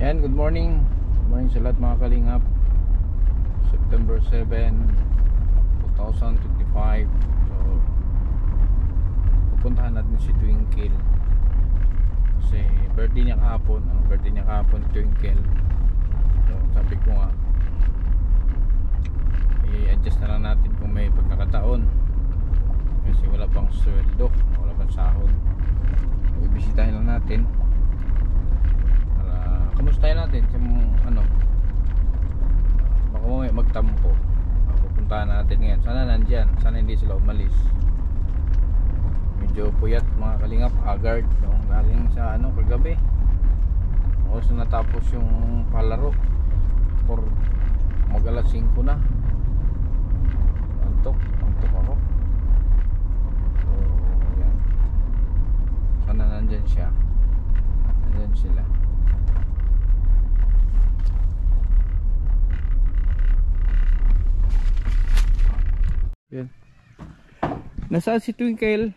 Yan, good morning. Good morning sa lahat mga kalingap. September 7, 2025. So, pupuntahan natin si Twinkle. Kasi birthday niya kahapon. Birthday niya kahapon si Twinkle. So, sabi ko nga, i-adjust na lang natin kung may pagkakataon. Kasi wala pang sweldo, wala pang sahod. So, ibisitahin lang natin. Kamustahin natin kung ano, baka mo magtampo. Pupuntahan natin ngayon. Sana nandyan, sana hindi sila umalis. Medyo puyat mga kalingap, haggard no? Galing sa ano kagabi. Oras na natapos yung palaro for mag-alas 5 na. Antok ako. So yan, sana nandyan siya, nandyan sila. Yan. Nasaan si Twinkle?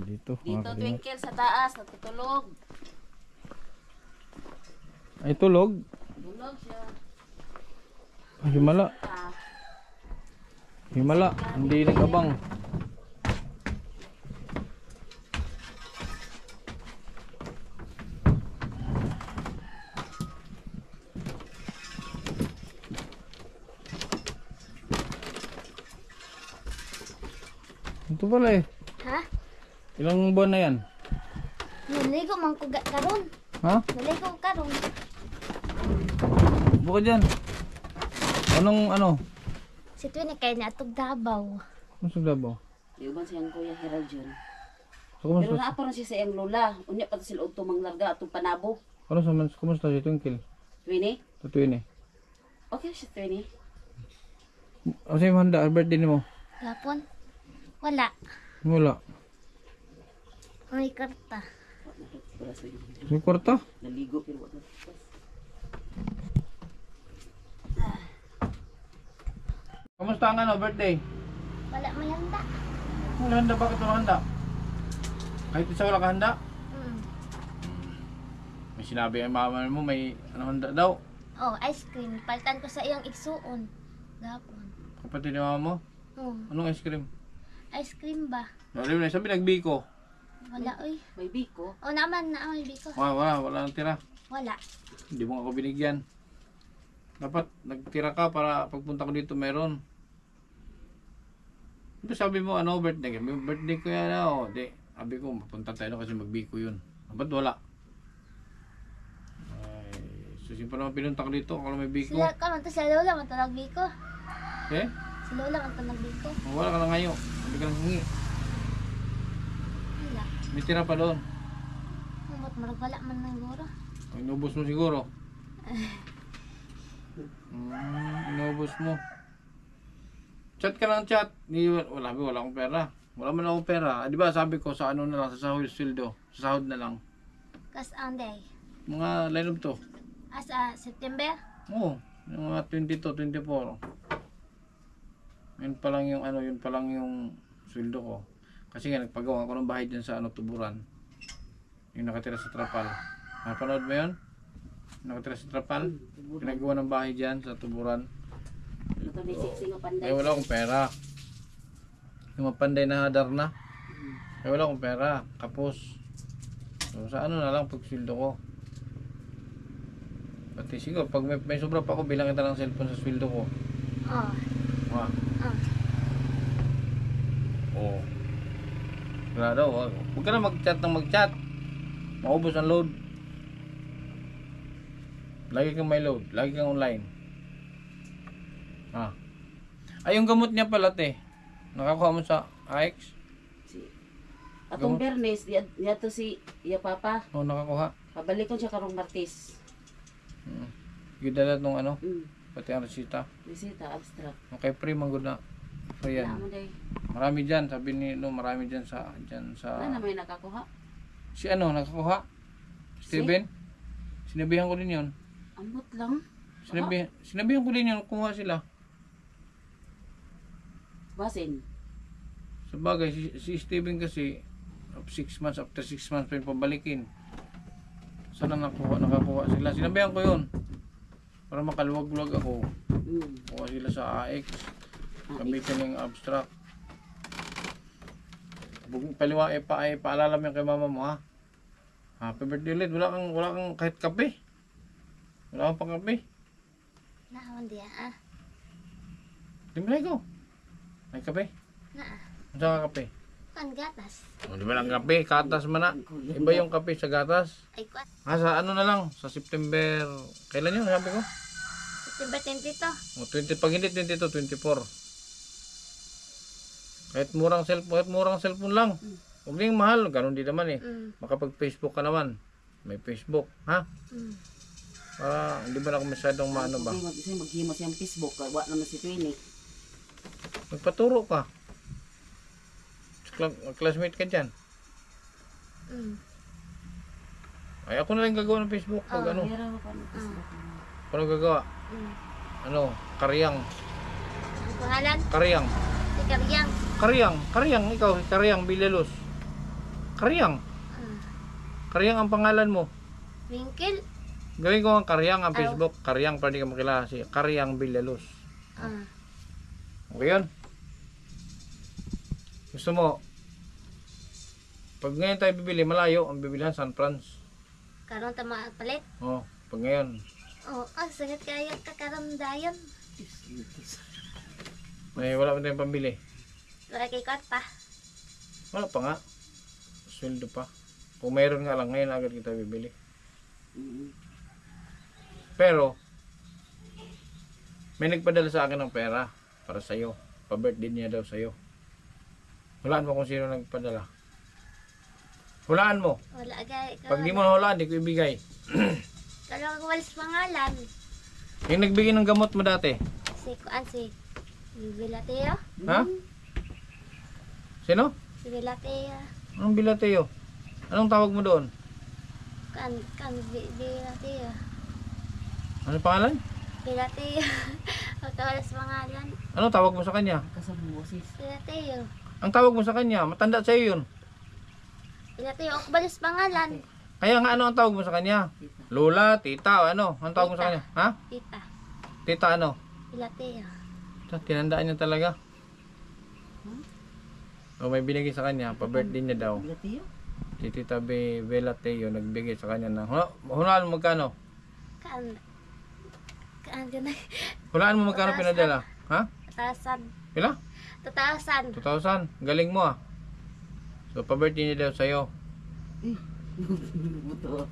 Dito Twinkle sa taas, natutulog. Ay tulog? Tulog siya. Himala, hindi nag-abang. Ito pala eh. Ha? Ilang buwan na yan? Naligo man ko karon. Ha? Naligo karon. Buka dyan. Anong ano? Si Twin kay natog Davao. Ano sa Davao? Iuban siyang kuya Herald yun. So, Pero naapa rin siya sa iyang lola. Unya pa sila utong manglarga atong panabo. Kumusta si Twinkle? Twini? Tatuin eh. Okay siya, Twini. Ano sa'yo handa? Birthday ni mo? Gapon. Wala. Wala. May karta. May kwarta? Naligo pero wala. Kamusta ang ano, birthday? Wala may handa. Wala handa, bakit wala handa? Kahit isa wala ka handa? May sinabi ang mama mo may ano handa daw. Oh, ice cream. Palitan ko sa iyang igsuon. Gapon. Kapatid ni mama mo? Oh, Anong ice cream? ice cream ba? Alam na, sabi nagbiko. Wala oy. May biko. Oh, naman na may biko. Wala nang tira. Wala. Hindi mo ako binigyan. Dapat nagtira ka para pagpunta ko dito meron. Ito sabi mo ano, birthday ko yan oh. Di, sabi ko mapunta tayo kasi magbiko yun. Ba't wala? Ay, susin pa naman pinunta ko dito kung may biko. Sila ka man to sa lola man to nagbiko. Eh? Sa lola man to nagbiko. Wala ka lang ngayon. Sabi ka lang hingi. Wala. May tira pa doon. Umot marag wala man nang guro. Inubos mo siguro. Inubos mo. Chat ka lang chat. Wala akong pera. Wala man akong pera. Di ba sabi ko sa ano na lang, sa sahod sweldo. Sa sahod na lang. Kas anday. Mga line up to. Asa September? Oo. Yung mga 22, 24. Yun pa lang yung ano, yun pa lang yung sweldo ko. Kasi nga nagpagawa ko ng bahay dyan sa ano, Tuburan. Yung nakatira sa Trapal. Napanood mo yun? Nakatira sa Trapal? Pinagawa ng bahay dyan sa Tuburan. Ito ni Sixing o Panday. Eh wala akong pera. Yung mapanday na hadar na. Eh wala akong pera. Kapos. So sa ano na lang pag sweldo ko. Pati siguro pag may sobra pa ako bilang kita ng cellphone sa sweldo ko. Oh. Ha? Oh. Oo. Wala daw. Huwag ka na mag-chat ng mag-chat. Maubos ang load. Lagi kang may load. Lagi kang online. Ha? Ay, yung gamot niya pala, te. Nakakuha mo sa AX? Atong Bernes, diya to si iya papa. Oo, nakakuha. Pabalik ko siya karong Martes. Gidala nung ano, pati ang resita. Resita, abstract. Okay, free manggod na. Free yan. Naamo day. Marami dyan, sabi ni no, marami dyan sa Ano may nakakuha? Si ano, nakakuha? Steven? Sinabihan ko din yun. Ambot lang. Sinabihan ko din yun, kuha sila. Basin. Sa bagay, si Steven kasi, of 6 months, after 6 months pa yung pabalikin. Sana nakakuha sila. Sinabihan ko yun. Para makaluwag-luwag ako. Kuha sila sa AX. Gamitin yung abstract. Paalala mo yan kay mama mo, ha? Happy birthday ulit. Wala kang kahit kape. Wala kang pang kape. Naon diya ah. Di mo na ikaw. May kape? Naa. Ano ka kape? Kan gatas. O, di ba lang kape? Gatas man na. Iba yung kape sa gatas. Ay kuan. Sa ano na lang? Sa September. Kailan yun? Sabi ko? September 22. O, 20, pag hindi 22, 24. Kahit murang cellphone lang. Huwag na yung mahal. Ganun din naman eh. Makapag-Facebook ka naman. May Facebook. Ha? Para hindi ba na ako masyadong maano ba? Maghimo siyang Facebook. Wa naman si Twinnie. Magpaturo ka. Classmate ka dyan. Ay, ako na lang gagawa ng Facebook. Pag ano? Meron pa ng Facebook. Paano gagawa? Ano? Karyang. Ang pangalan? Karyang. Si Karyang. Karyang. Ikaw. Karyang Bilelos. Karyang. Karyang ang pangalan mo. Winkle. Gawin ko ang Karyang ang Facebook. Karyang para di ka makilala. Si Karyang Bilelos. Okay yun? Gusto mo? Pag ngayon tayo bibili, malayo ang bibilihan San Franz. Karon ta palit. Oh, pag ngayon. Oh, sakit kaya kakaramdayon. May wala pa tayong pambili. Wala kay kwarta. Wala pa nga. Sweldo pa. Kung mayroon nga lang, ngayon agad kita bibili. Pero, may nagpadala sa akin ng pera para sa'yo. Pa-birthday niya daw sa'yo. Hulaan mo kung sino nagpadala. Hulaan mo. Wala kay. Pag di mo nahulaan, di ko ibigay. Kalau ko walis pangalan. Yung nagbigay ng gamot mo dati. Si kuan si Bilateo. Ha? Sino? Si Bilateo. Anong Bilateo? Anong tawag mo doon? Kan Bilateo. Ano pangalan? Bilateo. Pagkawalas pangalan. Anong tawag mo sa kanya? Kasama boses. Bilateo. Ang tawag mo sa kanya, matanda sa'yo yun. Bilateo ako balis pangalan. Kaya nga ano ang tawag mo sa kanya? Lola, tita, ano? Ang tawag mo sa kanya? Ha? Tita. Tita ano? Bilateo. Tinandaan niya talaga. O may binigay sa kanya, pa-birthday niya daw. Bilateo? Si Tita Bella Teo nagbigay sa kanya ng hulaan mo magkano? Kaan na. Hulaan mo magkano pinadala? Ha? 2,000. Pila? 2,000. 2,000. Galing mo ah. So pa-birthday niya daw sa'yo. Buto.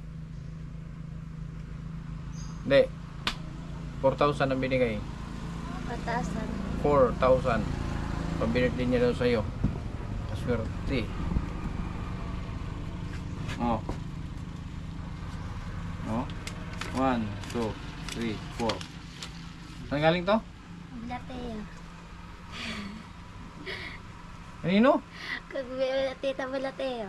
Hindi. 4,000 ang binigay. 4,000. 4,000. Pa-birthday niya daw sa'yo. Kaswerte. Oh. Oh. 1, 2, 3, 4. Saan galing to? Bilateo. Kanino? Kag Tita Bilateo.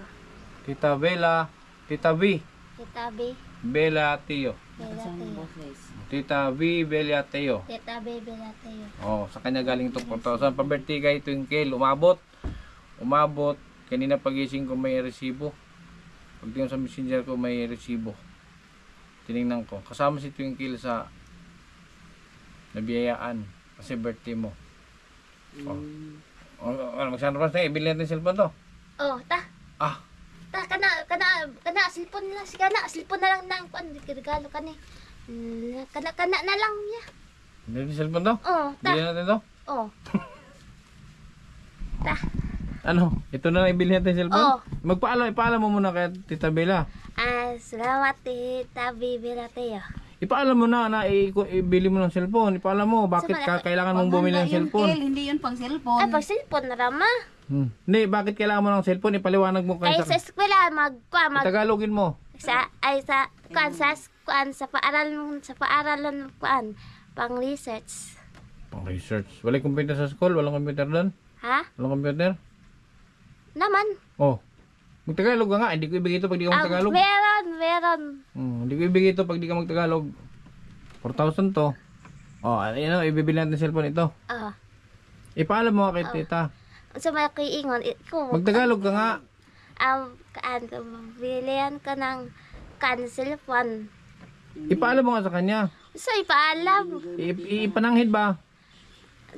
Tita Bella. Tita V. Tita B. Bella Teo. Kasama Bilateo. boses. Tita V. Bella Teo. Tita B. Bilateo. Oh, sa kanya galing to 4,000. Pa-birthday kay Twinkle. Umabot. Kanina pagising ko may resibo. Pagtingin sa messenger ko may resibo. Tiningnan ko. Kasama si Twinkle sa nabiyayaan. Kasi birthday mo. Magsan Franz na, ibili natin cellphone to. Oh, ta. Ah, Kana silpon na si kana, silpon na lang nang kuan regalo kani. Kana na lang niya. hindi natin cellphone to? Oh, ta. Bili natin to? Oh. Ta. Ano? Ito na lang ibili natin cellphone? Oh. Ipaalam mo muna kay Tita Bella. Salamat Tita B. Bilateo. Ipaalam mo na ibili mo ng cellphone. Ipaalam mo bakit kailangan mong bumili ng cellphone. Hindi yun pang cellphone. Ay, pag cellphone na rama. Hindi, bakit kailangan mo ng cellphone? Ipaliwanag mo Ay, kayo sa eskwela, Tagalogin mo. sa paaralan pang research. Pang research. Walang computer sa school? Walang computer doon? Ha? Walang computer? Naman. Oh. Magtagalog ka nga. Hindi ko ibigay ito pag di ka magtagalog. Meron. Hindi ko ibigay ito pag di ka magtagalog. 4,000 to. Oh, ano, ibibili natin cellphone ito. Ipaalam mo kay tita. Sa mga kiingon, ikaw. Magtagalog ka nga. bilihan ka ng cellphone. Ipaalam mo nga sa kanya. So, ipaalam. Ipananghid ba?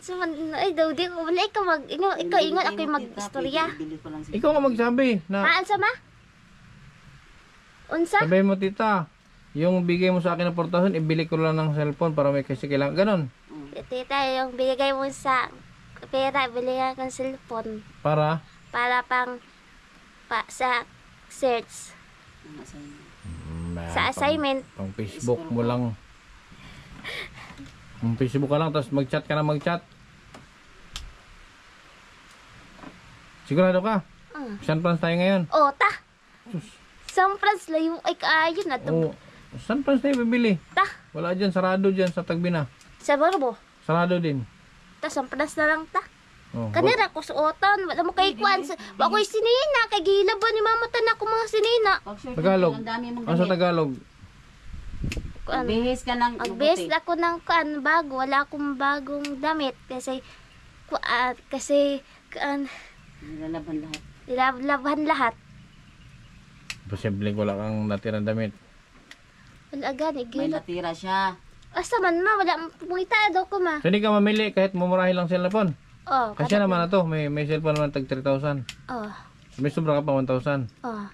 So, ay, daw, di ko, wala, ikaw ingon, ako yung mag-istorya. Bili ko lang siya. Ikaw nga magsabi na Haan sa ma? Unsa? sabi mo tita, yung bigay mo sa akin ng 4,000, ibili ko lang ng cellphone para may kasi kailangan. Ganon. Tita, yung binigay mo sa pera, bilihan kang cellphone. Para? Para sa search. Ang assignment. Sa assignment. Pang Facebook mo lang. Pang Facebook ka lang, tapos mag-chat ka na mag-chat. Sigurado ka? San Francisco tayo ngayon? O, ta. San Francisco, layo ay kaayo na to. Oo. San Francisco tayo bibili? Ta. Wala dyan, sarado dyan sa Tagbina. Sa Borbo. Sarado din. Ta, San Francisco na lang ta. Oh, Kanira ko suotan. Wala mo kay Kwan. Wa ko'y sinina. Kay gila ba ni mama tanak ko mga sinina. Pag short Tagalog. ang dami mong Ano sa damit. Tagalog? Kuan. Bihis ka ng Magbes ako ng kan bago. Wala akong bagong damit. Kasi Nilalaban lahat. nilablaban lahat. Posibleng wala kang natirang damit. Wala gani. May Gila. natira siya. Asa man ma. Wala. Pumita daw ko ma. So hindi ka mamili kahit mumurahin lang cellphone. Oh. Kasi naman na to, may cellphone naman tag 3,000. Oh. May sobra ka pa 1,000. Oh.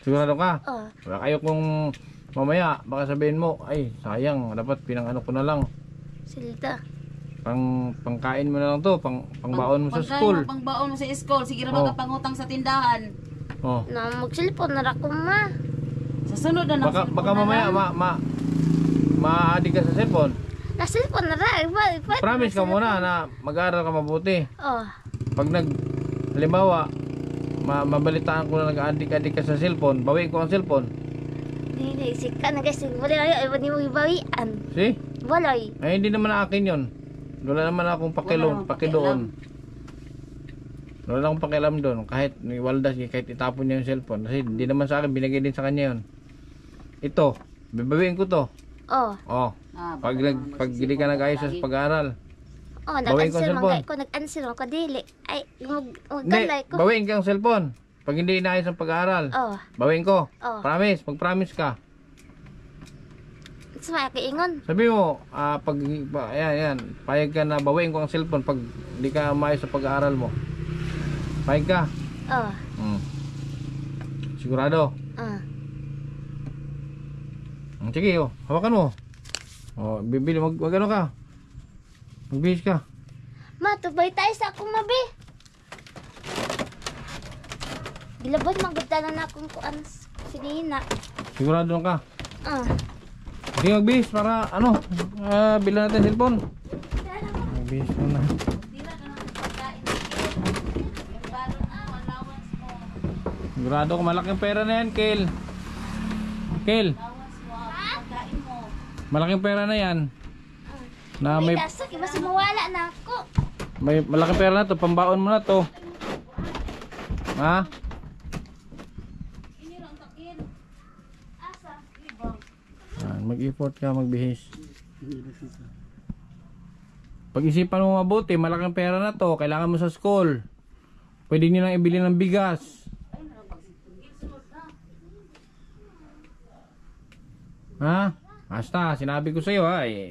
Sigurado ka? Oh. Wala kayo kung mamaya, baka sabihin mo, ay sayang, dapat pinang-ano ko na lang. Silda. Pangkain mo na lang to, pangbaon mo sa school. Pangbaon mo sa school. Sige ra Oh. ka pangutang sa tindahan. Oh. Na mag-cellphone na ra ko ma. Sa sunod na ng Baka cellphone mamaya na lang. ma-addict ka sa cellphone. Na cellphone na ra. Promise ka muna na mag-aaral ka mabuti. Oh. Pag halimbawa, mabalitaan ko na nag-addict ka sa cellphone, bawiin ko ang cellphone. Hindi, sika na kasi wala ni mo ibawian. See? Walay. Ay, hindi naman akin yun. Wala naman akong pakidoon. Wala akong pakialam doon. Kahit ni Waldas, kahit itapon niya yung cellphone. Kasi hindi naman sa akin, binigay din sa kanya yun. Ito, bibawiin ko to. Oh. Oh, pag hindi ka nag-ayos sa pag-aaral. Oh, Bawiin ko ang nag-answer cellphone. man ko nag-answer ko dili. Ay, Hindi, galay ko. bawiin ka ang cellphone. Pag hindi inaayos ang pag-aaral, Oh. bawiin ko. Oh. Promise, mag-promise ka. Sumaya ka ingon. Sabi mo, ayan, payag ka na bawiin ko ang cellphone pag hindi ka maayos sa pag-aaral mo. Payag ka. Oh. Sigurado. Sige, hawakan mo. Oh, bibili, mag ano ka. Magbihis ka. Ma, tubay tayo sa akong mabi. Gilabot magdala na akong kuan sinina. Sigurado ka. Sige, magbihis para bilan natin cellphone. Magbihis muna. Sigurado ko malaking pera na yan, Kel. Kel. Malaking pera na yan. Na May may kaso, iba si mawala na ako. may malaking pera na to, pambaon mo na to. Ha? Mag-effort ka, magbihis. Pag-isipan mo mabuti, malaking pera na to, kailangan mo sa school. Pwede nyo lang ibili ng bigas. Ha? Basta, sinabi ko sa'yo ha eh.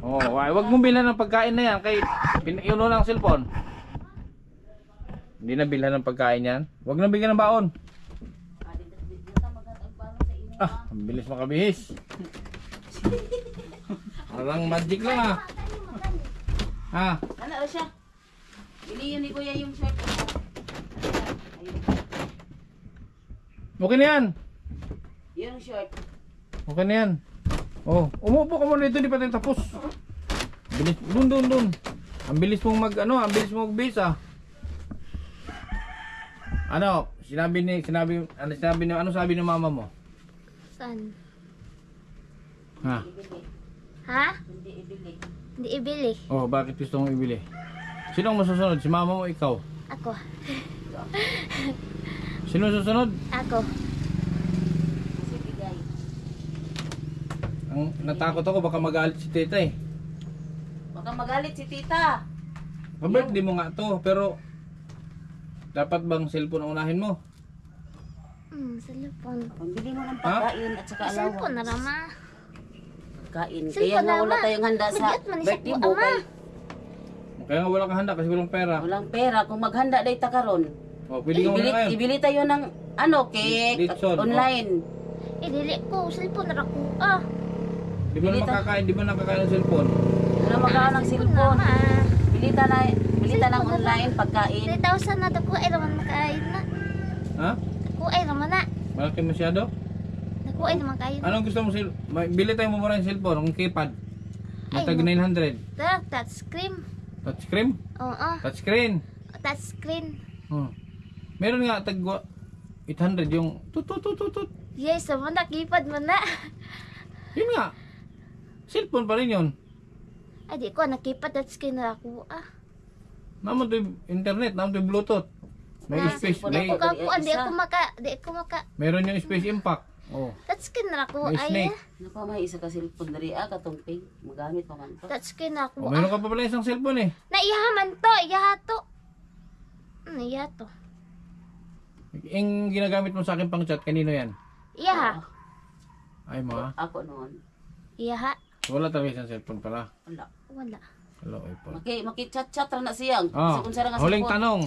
Oh, wag mong bilhan ng pagkain na yan kay yun lang cellphone. Hindi na bilhan ng pagkain yan. Wag na bigyan ng baon. Ang bilis makabihis. Parang magic lang ah. Ha? Ano siya? Iliyon ni Kuya yung shirt. Okay na yan. Yung shirt. Okay na yan. Oh, umupo ka muna dito, hindi pa tayo tapos. Bilis, dun. Ang bilis mong ang bilis mong magbihis ah. Ano sabi ng mama mo? Saan? Ha? Ha? Hindi ibili. Hindi ibili. Oh, bakit gusto mong ibili? Sino ang masusunod? Si mama mo o ikaw? Ako. Sino susunod? Ako. Kasi bigay. Ang natakot ako baka magalit si tita eh. Baka Baka magalit si tita. Pa-birthday mo nga to, pero dapat bang cellphone ang unahin mo? Cellphone. Pambili mo ng pagkain at saka Cellphone na allowance. rama. Pagkain. Cellphone Kaya nga na, wala ma. tayong handa sa Magyat man isa birthday po, mo. ama. Kay Kaya nga wala kang handa kasi walang pera. walang pera. Kung maghanda day ta karon, O, pwede ka muna kayo. ibili tayo ng cake Litson, online. Dili ko. Cellphone na ako. Di ba na makakain? Di ba nakakain ng cellphone? Ano magkakaroon ng cellphone? Na, ma. Bilita ng Cellphone na online lang. pagkain. 3,000 na dako ay naman makain na. Ha? Dako ay naman na. Malaki masyado? Dako ay naman kain. Anong gusto mo? Bili tayo mo muna yung cellphone, ang keypad. May Ay, tag 900. Touchscreen. Touchscreen? Oo. Touchscreen. Touchscreen. Meron nga tag 800 yung tut tut tut tut tut. Yes, naman na. Keypad mo na. Yun nga. Cellphone pa rin yun. Ay, di ko. Nakipad touchscreen na ako. Naman to yung internet, naman to yung bluetooth. May Ah, space, cellphone may, ako. Di ko maka. meron yung space impact. Oh. Touchscreen na ako. May Ay, snake. Napa may isa ka cellphone diri katong pink magamit pa man to. touchscreen na Oh, ako. meron ka pa pala isang cellphone eh. Naiyaman to. Iyaha to. Iya to. Yung ginagamit mo sa akin pang chat, kanino yan? Iyaha. Ay mga. Ako noon. Iyaha. Wala talaga isang cellphone pala. Wala. Wala. Hello, iPhone. Maki-chat-chat ra na siyang. Oh, Kung saan nga huling cellphone. tanong.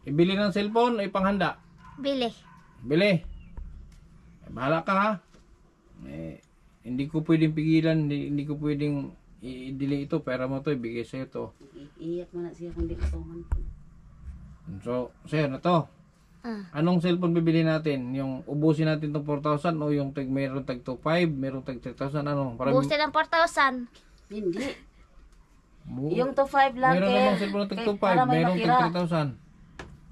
Ibili ng cellphone o ipanghanda? Bili. Bili. Bahala ka ha. Hindi ko pwedeng pigilan, hindi ko pwedeng i-delay ito. Pera mo to, ibigay sa'yo to. Iiyak mo na siya kung di ko man. So, sa'yo na to. Anong cellphone bibili natin? Yung ubusin natin tong 4,000 o yung mayroong tag 2,500, mayroong tag 3,000, ano? Para Buste ng 4,000. Hindi. Bu- Yung to 5 lang Mayroon namang cellphone na tag 2,500, mayroong tag 3,000.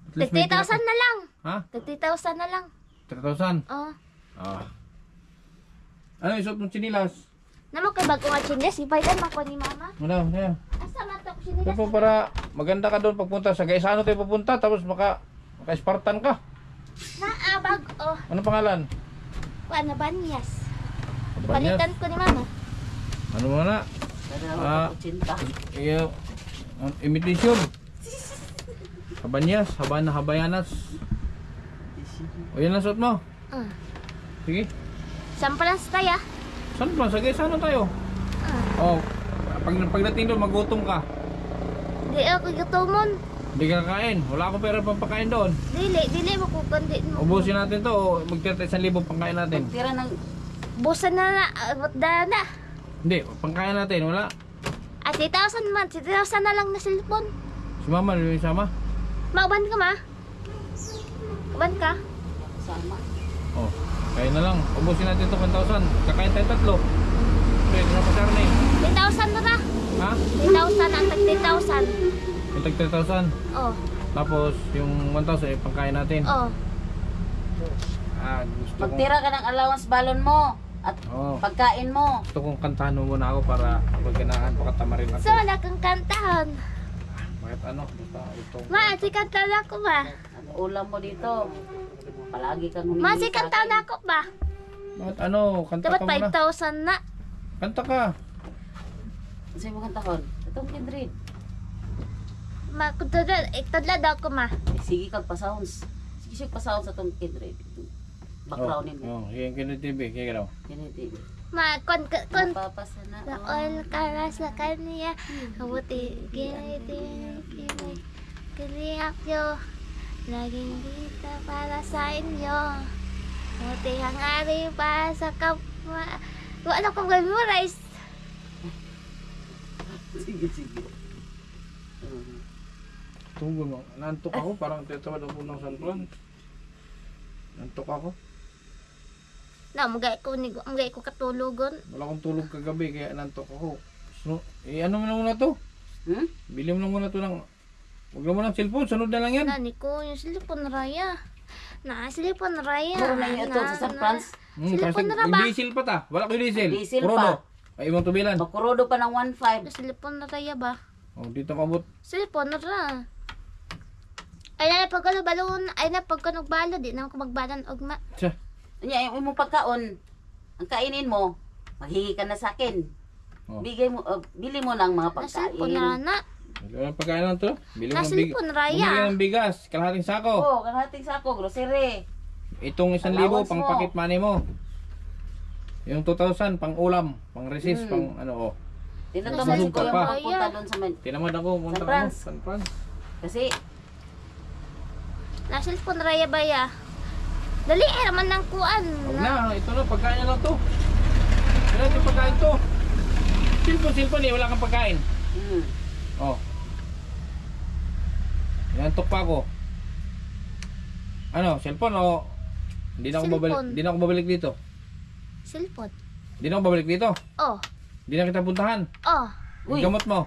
At least may 30,000 na lang. Ha? 30,000 na lang. 3,000? Oh. Ah. Ano yung suot mong chinilas? Naman kay bago nga chines. Ibaydan man ko ni mama. Ano? Ano? Asa man to ko Ito chines? po para maganda ka doon pagpunta sa Gaisano tayo pupunta tapos maka-Spartan ka. Naabag. Oh. Ano pangalan? Ano Banyas. Banyas? Palitan ko ni mama. Ano mo na? Ah. Dalawa 80. Iyo, imitation. Habanyas, Habayanas. O yan ang suot mo. Sige. Sampalas tayo. Saan pa? Sa Gaisano tayo. Oh, pagdating doon, magutom ka. Di ako gutomon. Hindi ka kakain. Wala akong pera pang pakain doon. Dili mo kukundi mo. Ubusin natin to o magtira 1,000 pangkain natin. Tira ng Busan na na. Na. Hindi, pangkain natin. Wala. At 3,000 man. 3,000 na lang na cellphone. Si Mama, yung sama. Mauban ka ma? Uban ka? sama. Oh, kaya na lang. Ubusin natin to 1,000. Kakain tayo tatlo. Pwede na pa karne. 3,000 na na. Ha? 3,000 ang tag 3,000. Yung tag 3,000. Oh. Tapos yung 1,000 ay pangkain natin. Oh. Gusto kong Magtira ka ng allowance balon mo at pagkain mo. gusto kong kantahan mo muna ako para pagkanahan pakatama rin ako. So, wala kang kantahan. Bakit ano? Gusto Ma, si kanta na ako ba? Ang ulam mo dito. Palagi kang humingi Ma, si sa kanta akin. na ako ba? Bakit ano? Kanta Dapat ka muna. 5,000 na. Kanta ka. Sa'yo mo kantahon. Itong Kindred. Ma, itadla daw ako ma. Sige kag pa-sounds. Sige siya pa-sounds sa itong Kindred. Background nila. Oh, yung Kino TV. Kaya gano'n. Yan yung Ma, kon. Papasana. Sa all karas na kanya. Kabuti, ginay, kiniyak nyo. Laging dito para sa inyo. Kabuti ang ari para sa kapwa. Wala ko memorize. Sige, sige. Tunggu mo. Nantok ako. Parang tetawad ako ng San Juan. Nantok ako. Na, magay ko katulugon. Wala akong tulog kagabi kaya nantok ako. So, ano mo na muna to? Bili mo na muna to ng... Huwag na mo ng cellphone. Sunod na lang yan. Nani ko, yung silipon raya. Silipon raya. Meron na yung ito sa San Franz. Silipon na Yung ba? diesel pa ta. Wala ko yung diesel. Diesel Prono. pa. Ay, ibang tubilan. Makurodo pa ng 1.5. Silipon na raya ba? Oh, dito ka abot. Silipon na ra. Ay na pagkalbalon, ay na pagkanugbalo, di na ako magbalan ogma. Siya. Anya, yung imong pagkaon, ang kainin mo, maghingi ka na sa akin. Oh. Bili mo ng mga Nasilpon pagkain. na na. Ano pagkain lang to? Bili mo ng bigas. Nasilpon raya. Bumili ka ng bigas, kalahating sako. Oo, kalahating sako, grocery. Itong 1,000 Allowance pang mo. pocket money mo. Yung 2,000 pang ulam, pang receipt, pang ano oh. Tinatama si Nasusuka Kuya pa. magpunta doon sa Tinamad ako, punta San ako. Franz. San Franz. Kasi Nasilpon raya baya. Dali raman ng kuan. Huwag na, ito na, pagkain na lang to. Wala yung pagkain to. Silpon eh, wala kang pagkain. Oh. Inantok pa ako. Ano, cellphone o hindi na ako babalik, Cellphone. hindi na ako babalik dito. Silpon. Hindi na ako babalik dito. Oh. Hindi na kita puntahan. Oh. Uy. Yung gamot mo.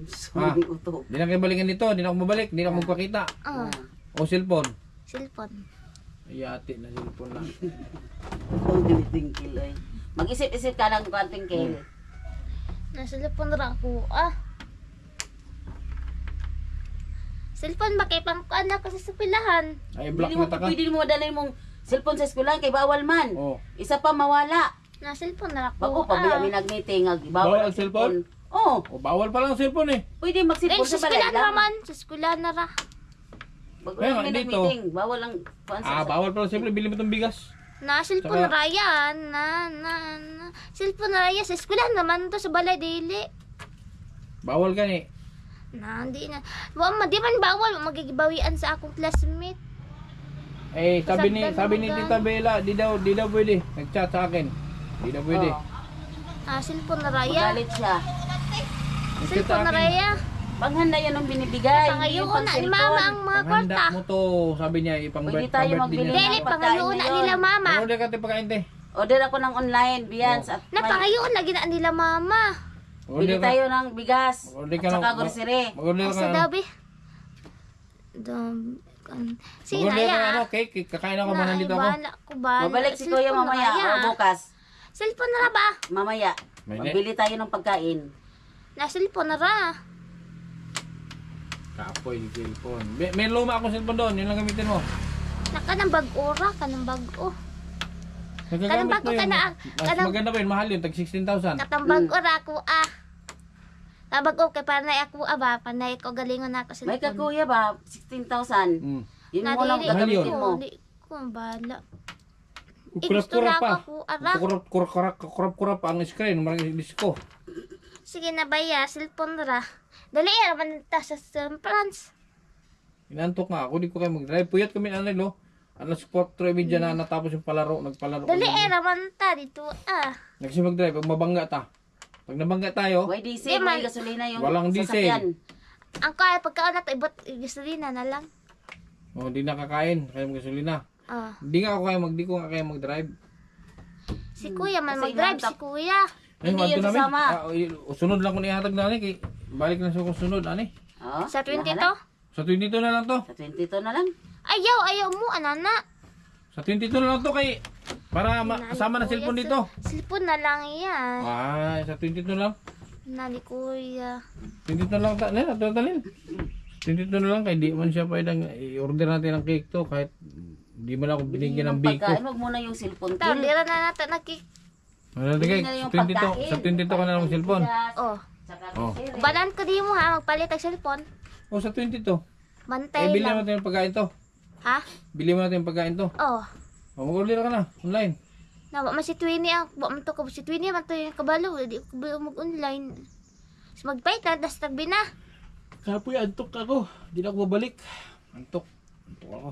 suming uto. Hindi na kayo balikan dito, hindi na ako babalik, hindi na ako magpakita. Oh. O cellphone. Silpon. Ayati na cellphone lang. Tingkil ay. Mag-isip-isip ka ng konting tingkil. Nasilpon ra ako. Silpon ba kay pang kuan na kasi sa pilahan. Ay, block Pwede mo, na taka. pwede mo dalhin mong cellphone sa eskwelahan kay bawal man. Oh. Isa pa mawala. Nasilpon ra Bago ako. pa biya nag-meeting Bawal bawal ang ang cellphone. O, bawal pa lang ang cellphone eh. Pwede mag-cellphone Sa sa balay eskwela na lang. naman. Sa eskwela na ra. Bago Kaya nga, may dito. nag-meeting, bawal ang Bawal pa lang cellphone, bili mo itong bigas. Nasilpon Saka- ra yan. Silpon ra yan. Sa eskwela naman to sa balay dili. Bawal ka eh. Hindi na. Di man bawal. Magigibawian sa akong classmate. Eh, sabi ni Kasagdan Tita Bella, di daw pwede. Nag-chat sa akin. Di daw pwede. Silpon na raya. Magalit siya. Nag-chat sa Silpon na akin. raya. Panghanda yan ang binibigay. Pangayoon Yung na ni pang-cellphone. mama ang mga Panghanda kwarta. mo to, sabi niya, Pwede tayo magbili niya. Dili, ng pangayoon na pagkain nila mama. Order ka tayo pagkain te. Order ako ng online, Bians. At Na pangayoon lagi na nila mama. bili Order ka. tayo ng bigas. Order At ka saka ng- grocery. Mag-order ka. Asa ano? dabi? Sige na Mag-order ka ya. ano, cake. Kakain ako, manandito ako. Bala ko ba? Babalik si Kuya Silpon na mamaya raya. o bukas. Silpon na ra ba? Mamaya. May Magbili tayo ng pagkain. Nasilpon na ra. Kapoy, cellphone. May luma akong cellphone doon, yun lang gamitin mo. Naka ng bag-o ra. Kanang bag-o. Nagagamit bago mo yun. ka na, Mas kanang- maganda pa yun, mahal yun, tag 16,000. Katang bag-o ra ako Kabag-o kay panay ako ba? Panay ko galingon na ako sa May kakuya ba? 16,000. Mm. Yun mo lang Nadili gagamitin yun. mo. Di ko bala. Kurap-kurap gusto na pa. ako, ara. Kurap-kurap pa ang screen, marang disco. Sige na ba ya? Cellphone ra. Dali raman ta sa San Franz. Inantok nga ako, di ko kayo mag-drive. Puyat kami na no. Alas 4:30 na natapos yung palaro, nagpalaro. Dali kami. raman ta dito Nagsi mag-drive, pag mabangga ta. Pag nabangga tayo, May Di diesel, man- may gasolina yung Walang diesel. sasakyan. Ang kaya pagkaon na ibot gasolina na lang. oh, di nakakain, kaya magasolina. Di nga ako kaya di ko nga kaya mag-drive. Si Kuya man Kasi mag-drive si inantap. Kuya. Hindi wanto yan sasama. Sunod lang ko nihatag na ni, kay balik na sa ko sunod ani. Oh, Sa 22. lahat. Sa 22 na lang to. Sa 22 na lang. Ayaw mo anana. Sa 22 na lang to kay para kasama na cellphone dito. Cellphone na lang yan. Sa 22 na lang. Nani Kuya. 22 na lang ta, na totalin. 22 na lang kay di man siya pwedeng i-order natin ng cake to kahit di man ako binigyan ng Yung biko. pagkain, wag muna yung cellphone. Ta, Kill. dira na natin Ano Hindi kay na yung sa 22, pagkain. sa 22 ka na lang cellphone. Bigas, Oh. Tsaka Oh. grocery. Balan ko di mo ha, magpalit ang cellphone. O sa 22. Bantay Bili lang. natin yung pagkain to. Ha? Bili mo natin yung pagkain to. Oh. O mag-order ka na online. Na wa man si Twinnie ang wa man to ka si Twinnie man to yung kabalo, di ko kabalo mag-online. So magpait na das tagbi na. Kapoy, antok ako. Di na ako babalik. Antok. Antok ako.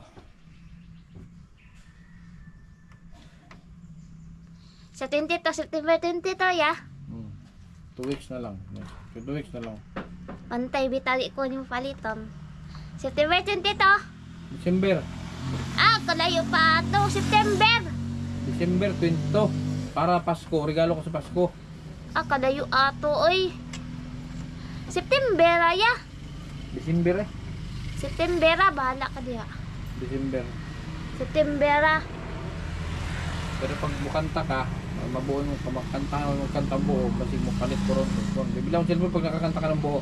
Sa 22 September 22 ya. 2 weeks na lang. 2 weeks na lang. Bantay bitali ko yung paliton. September 22. December. Kalayo pa to September. December 22. Para Pasko. Regalo ko sa Pasko. Kalayo ato oy. September ya. December eh. September bahala ka diha. December. September. Pero pag mukanta ka, mabuo mo kanta buo kasi mo kalit ko ron. Bibilang cellphone pag nakakanta ka ng buo.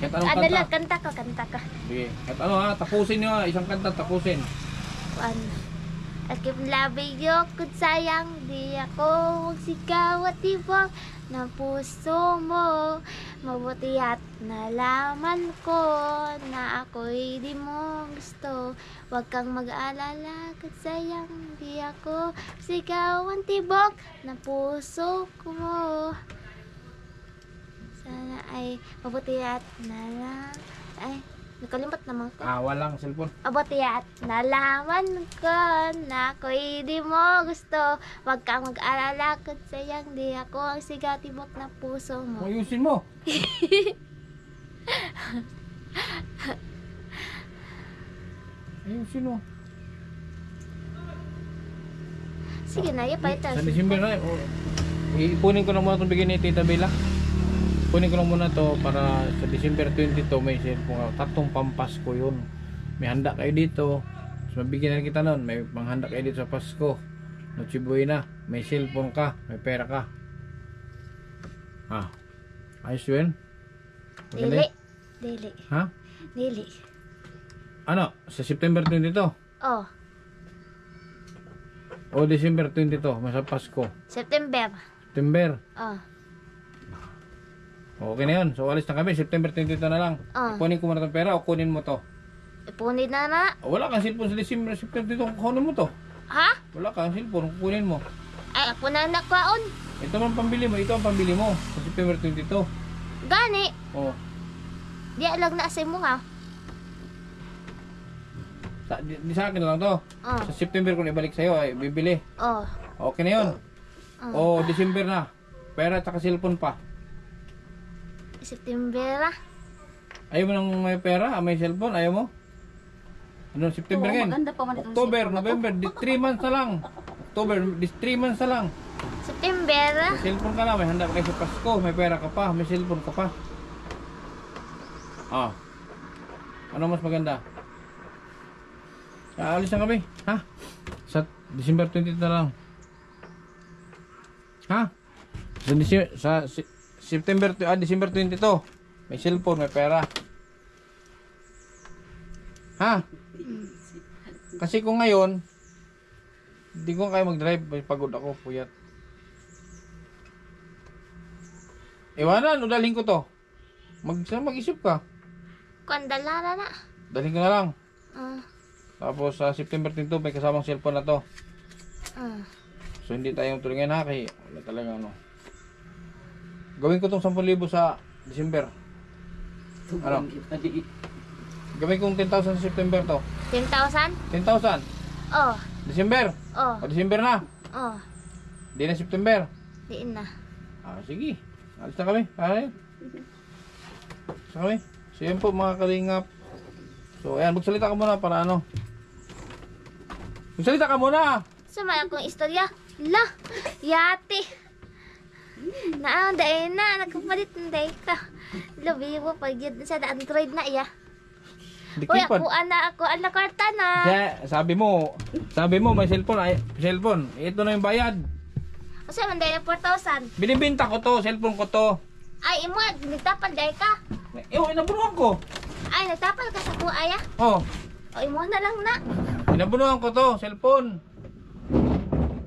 Kahit anong Adala kanta. kanta ka. Sige. Kahit ano ha, tapusin nyo ha. Isang kanta, tapusin. Kuan. Akip labiyo kung sayang di ako magsigaw at tibok ng puso mo. Mabuti at nalaman ko na ako'y di mo gusto. Huwag kang mag-aalala kung sayang di ako sigaw ang tibok ng puso ko. Sana ay mabuti at nalaman. Ay, nakalimot naman ko. Walang cellphone. Mabuti at nalaman ko na ako'y di mo gusto. Huwag kang mag-alala kung sayang di ako ang sigatibok na puso mo. Ayusin mo. Ayusin mo. Sige na, ipaitas. Sa December na, ipunin ko na muna itong bigyan ni Tita Bella. Kunin ko lang muna to para sa December 22 may cellphone ka. Tatlong pampasko yun. May handa kayo dito. So mabigyan na kita nun. May panghanda kayo dito sa Pasko. Noche Buena. May cellphone ka. May pera ka. Ayos yun? Dili. Dili. Ha? Dili. Ano? Sa September 22? Oh, O December 22? May sa Pasko. September. September. Oh. Okay na yun. So alis na kami. September 22 na lang. Kunin ko muna itong pera o kunin mo to? Ipunid na na. Wala kang cellphone sa December 22. Kunin mo to. Ha? Wala kang cellphone. Kunin mo. Ay, ako na nakwaon. Ito ang pambili mo. Ito ang pambili mo. Sa September 22. Gani. Oh. Di alag na sa mo ha. Di sa akin na lang to. Oh. Sa September kung ibalik sa'yo ay bibili. Oh. Okay na yun. O December na. Pera at saka cellphone pa. September ah. Ayaw mo nang may pera? May cellphone? Ayaw mo? Ano September Oo, ngayon? maganda pa man itong October, cellphone na to. November. 3 months na lang. October, 3 months na lang. September ah. May cellphone ka na. May handa pa kayo sa Pasko. May pera ka pa. May cellphone ka pa. Ano mas maganda? Alis na kami. Ha? Sa December 20 na lang. Ha? December 22. May cellphone, may pera. Ha? Kasi kung ngayon, hindi ko kaya mag-drive. May pagod ako, puyat. Iwanan, o dalhin ko to. Mag-isip ka. Kandalara na. Dalhin ko na lang. Ah. Tapos sa September 22 may kasamang cellphone na to. So hindi tayong tulingan ha kaya wala talaga ano. Gawin ko tong 10,000 sa December. Ano? Gawin kong 10,000 sa September to. 10,000? 10,000. Oh. December. Oh. O December na. Oh. Di na September. Diin na. Sige. Alis na kami. Alis na kami. So yan po mga kalingap. So ayan, magsalita ka muna para ano. Magsalita ka muna. Sumaya akong istorya. La, yate. Naang dahil na, nagkapalit ng dahil ka. Labi mo, pag yun sa Android na iya. Uy, ako ang nakarta na. Sabi mo may cellphone. Ito na yung bayad. Kasi man dahil na 4,000. Binibenta ko to, cellphone ko to. Ay, imo, nagtapal dahil ka. Inabunuhan ko. Ay, nagtapal ka sa kuaya. Oh, O, imo na lang na. inabunuhan ko to, cellphone.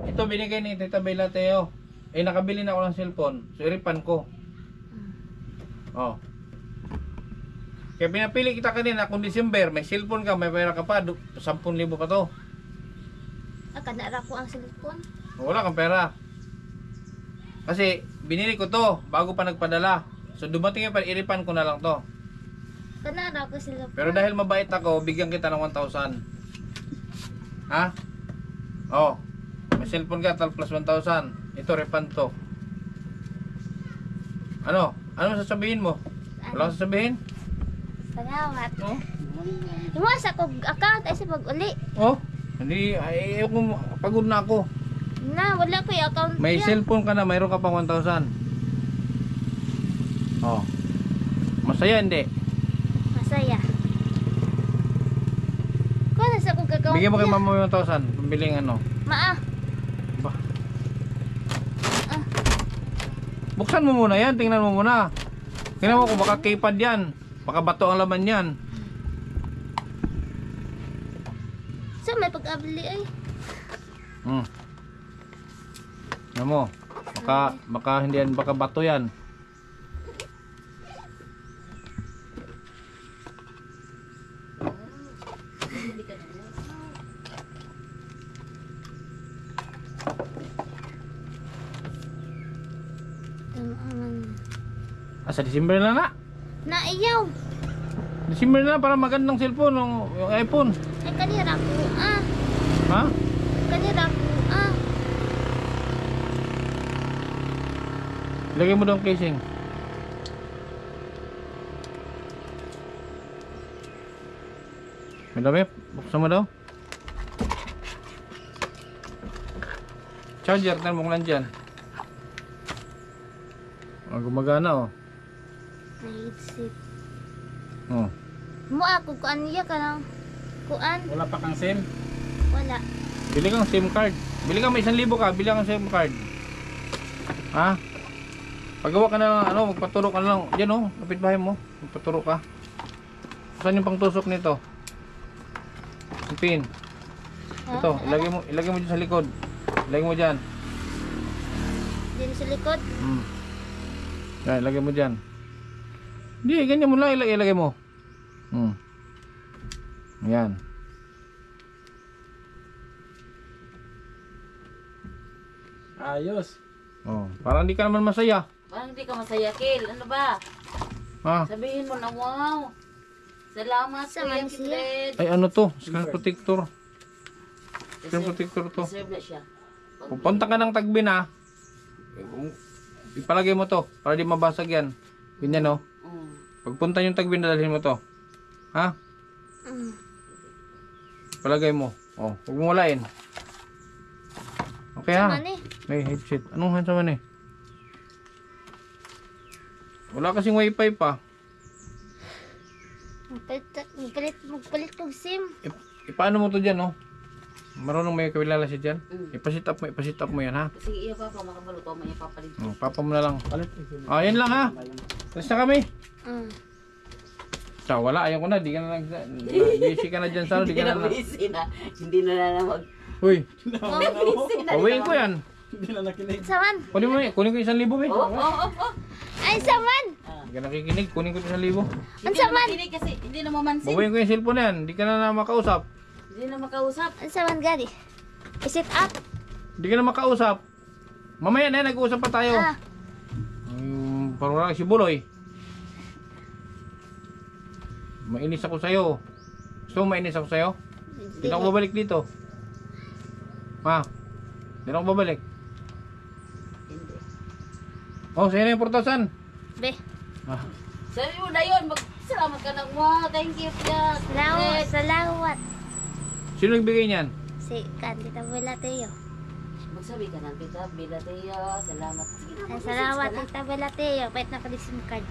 Ito binigay ni Tita Bella Teo. Nakabili na ako ng cellphone. So, iripan ko. Oh. Kaya pinapili kita kanina kung December, may cellphone ka, may pera ka pa, 10,000 pa to. Kanara ko ang cellphone. Wala kang pera. Kasi binili ko to bago pa nagpadala. So dumating yung iripan ko na lang to. Kanara ko cellphone. Pero dahil mabait ako, bigyan kita ng 1,000. Ha? Oh. May cellphone ka, tal plus 1,000. Ito, refund to. Ano? Ano sasabihin mo? Wala kang sasabihin? Salamat. Oh? Imo sa kog account ay sa pag-uli. Oh? Hindi, ayoko, pagod na ako. Na, wala ko yung account May niya. cellphone ka na, mayroon ka pang 1,000. Oh. Masaya hindi? Masaya. Kung nasa kog account Bigyan mo kay niya. mama yung 1,000. Pambiling ano. Maa. Ba? Buksan mo muna yan, tingnan mo muna. Tingnan mo kung baka keypad yan. Baka bato ang laman yan. So, may pag-abli ay. Ano mo? Baka hindi yan, baka bato yan. Sa December na na. Naiyaw. December na para magandang cellphone yung iPhone. Ay, kanira ko. Ha? Kanira ko. Ilagay mo daw ang casing. Madami, buksan mo daw. Charger, tingnan mo kung nandyan. Gumagana oh. Headset. Oh. Mo ako kuan niya ka lang. Kuan? Wala pa kang SIM? Wala. Bili kang SIM card. Bili kang may 1,000 ka, bili kang SIM card. Ha? Paggawa ka na lang, ano, magpaturo ka na lang. Diyan oh, kapitbahay mo. Magpaturo ka. Saan yung pangtusok nito? Yung pin. Ito, ilagay mo dyan sa likod. Ilagay mo dyan. Diyan sa likod. Yan, ilagay mo dyan. Hindi, ganyan mo lang ilagay mo. Yan. Ayos. Oh, parang hindi ka naman masaya. Parang hindi ka masaya, Kel. Ano ba? Ha? Sabihin mo na wow. Salamat sa Saman Kuya siya. Kidred. Ay, ano to? Screen protector. Screen protector to. Deserve na siya. Pupunta ka ng Tagbin ha. Ipalagay mo to para di mabasag yan. Ganyan oh. Pagpunta yung Tagbin, dadalhin mo to. Ha? Palagay mo. Oh, huwag mo walain. Okay ha? Saman eh. May headset. Anong hands naman eh? Wala kasing wifi pa. Magpalit kong SIM. Ipaano mo to dyan oh? Marunong may kawilala siya dyan? Ipasit up mo yan ha? Sige, iya pa, makabaluto mo niya papalit. Oh, papa mo na lang. Yan lang ha? Alis na kami. Sa wala, ayaw ko na. Di ka na busy ka na dyan sa Hindi na busy na. Hindi na lang Uy, busy na. pawiin ko yan. Hindi na nakinig. Saman. Kunin mo kunin ko 1,000 eh. Ay, saman. Hindi ka nakikinig, kunin ko 1,000. Hindi Ang na saman. makinig kasi hindi na mamansin. Bawiin ko yung cellphone na yan. Hindi ka na makausap. Hindi na makausap. Ang saman gali. Isit up. Hindi ka na makausap. Mamaya na nag-uusap pa tayo. Parang wala si Buloy. Mainis ako sa'yo. Gusto mo mainis ako sa'yo? Hindi na ako babalik dito. Ha? Hindi na ako babalik. Hindi. Oh, sa'yo na yung 4,000. Be. Ah. Sabi mo na yun. Salamat ka na. Wow, thank you, Kuya. Salamat. Sino nagbigay niyan? Si Candida Belateo. Magsabi ka ng Tita Bilateo. Salamat. Sige na, Ay, salamat Tita Belateo. Pwede na pala SIM card.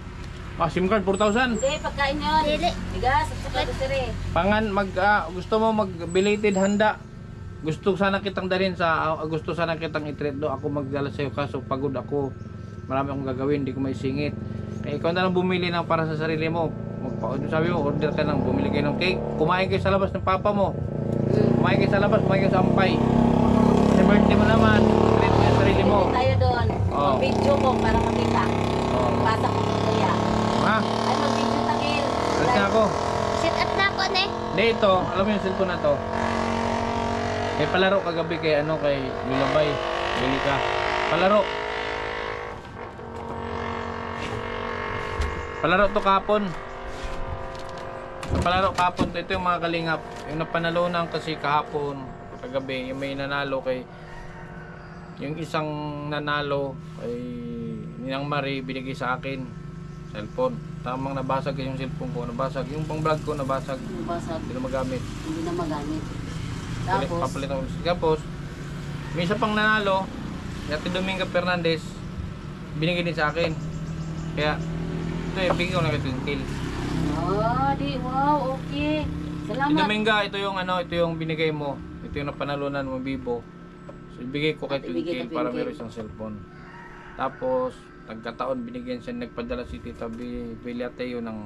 Ah, SIM card 4,000. Hindi, pagkain yun. Dili. Bigas at saka dosere. Pangan gusto mo mag-belated handa. Gusto sana kitang dalhin sa gusto sana kitang i-treat do ako magdala sa iyo kaso pagod ako. Marami akong gagawin, hindi ko maisingit. Kaya ikaw na lang bumili ng para sa sarili mo. Sabi mo, order ka lang, bumili kayo ng cake. Kumain kayo sa labas ng papa mo. Kumain kayo sa labas, kumain kayo sa ampay. Sa birthday mo naman, treat mo yung sarili mo. Tayo doon. Oh. Mag-video ko para makita. Oh. Pasa ko ng Kuya. Ha? Ay, mag-video takil. Alis na ako. Sit up na ako ne. Hindi ito, alam mo yung cellphone na to. May palaro kagabi kay kay Lulabay. Bili ka. Palaro. Palaro to kapon. Palaro kapon to. Ito yung mga kalingap. Yung napanalunan kasi kahapon, kagabi, yung may nanalo kay yung isang nanalo ay Ninang Marie binigay sa akin cellphone. Tamang nabasag yung cellphone ko, nabasag. Yung pang vlog ko nabasag. Basag. Hindi na magamit. Hindi na magamit. Papalit ako. Tapos, may isa pang nanalo, Yati Dominga Fernandez, binigay din sa akin. Kaya, ito bigay ko na kay Twinkle. Oh, wow, okay. Salamat. Si Dominga, ito yung binigay mo. Ito yung napanalunan mo, Bibo. So, ibigay ko kay At ibigay Twinkle kay para Twinkle. meron isang cellphone. Tapos, nagkataon binigyan siya, nagpadala si Tita Belateo ng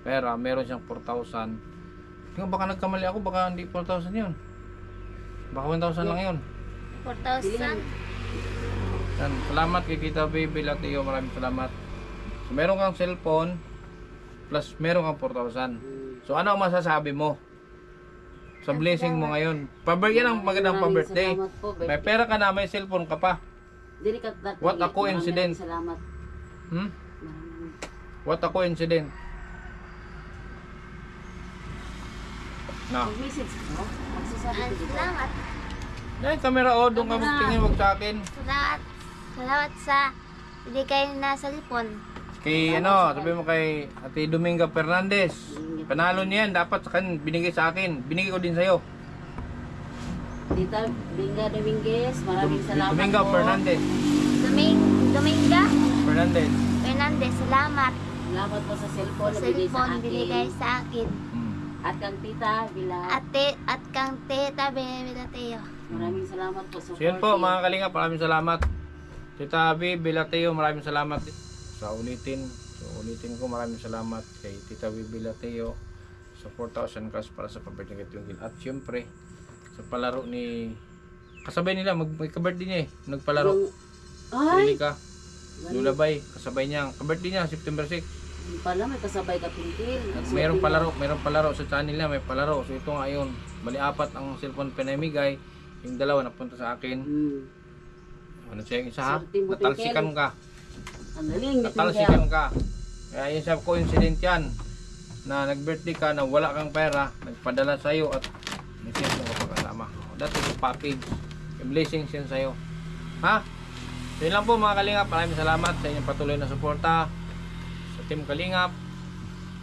pera. Meron siyang 4,000. Baka nagkamali ako, baka hindi 4,000 yun. Baka 1,000 lang yun. 4,000. Yan. Salamat kay Tita Baby Latio. Maraming salamat. So, meron kang cellphone plus meron kang 4,000. So, ano ang masasabi mo sa blessing mo ngayon? Yan ang magandang pa-birthday. Salamat po, May pera ka na, may cellphone ka pa. Dili ka What a coincidence. Salamat. Hmm? What a coincidence. No. Message mo? Magsasabi ko dito. Salamat. Yan, camera o. Doon ka magtingin, wag sa akin. Salamat sa hindi kayo na cellphone. Kay sabi mo kay Ate Dominga Fernandez. Panalo niya yan. Dapat sa akin, binigay sa akin. Binigay ko din sa'yo. Tita Binga Dominguez, maraming salamat Dominga po. Fernandez. Dominga Fernandez. Fernandez, salamat. Salamat po sa cellphone na Sa binigay sa cellphone akin. binigay sa akin. At kang Tita Bila. At kang Tita Baby Latio. Maraming salamat po sa So yan po mga kalingap, maraming salamat. Tita Baby Latio, maraming salamat. Sa ulitin ko, maraming salamat kay Tita Baby Latio sa 4,000 cash para sa pabirthday kay Tungkil. At syempre, sa palaro ni kasabay nila, may kabirthday niya eh. Nagpalaro. Ay! Pili ka. Lulabay, kasabay niya. Kabirthday niya, September 6. Yung pala, may kasabay ka Tungkil. Mayroong palaro sa channel niya, may palaro. So ito nga yun, bali 4 ang cellphone pinamigay. Yung 2 napunta sa akin. Ano siya yung isa ha? Swerte mo, Natalsikan ka. Ang galing, Natalsikan ka. Kaya yun sa coincident yan. Na nag-birthday ka, na wala kang pera, nagpadala sa'yo at may cellphone ka pa kasama. That is a package. Yung blessings yan sa'yo. Ha? So yun lang po mga kalingap. Maraming salamat sa inyong patuloy na suporta. Sa Team Kalingap,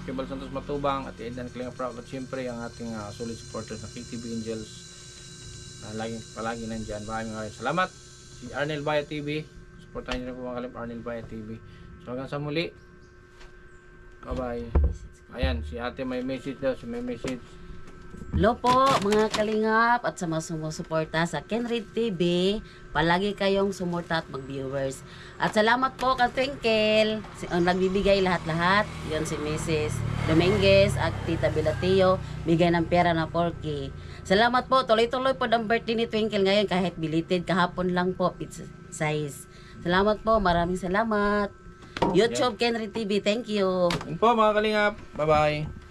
Kibal Santos Matubang at Edan Kalingap Proud. At syempre ang ating solid supporters na KTV Angels na palagi nandyan. Maraming salamat. Si Arnel Baya TV. Supportahan nyo rin po mga kalingap, Arnel Baya TV. So hanggang sa muli. Bye bye. Ayan, si ate may message daw. Si may message. Hello po mga kalingap at sa mga sumusuporta sa Kenrid TV. Palagi kayong sumuporta at mag-viewers. At salamat po kay Twinkle. Ang nagbibigay lahat-lahat. Yun si Mrs. Dominguez at Tita Bilatio. Bigay ng pera na 4K. Salamat po. Tuloy-tuloy po ang birthday ni Twinkle ngayon kahit belated. Kahapon lang po. Pizza size. Salamat po. Maraming salamat. YouTube Kenrid TV. Thank you. Yun po mga kalingap. Bye bye.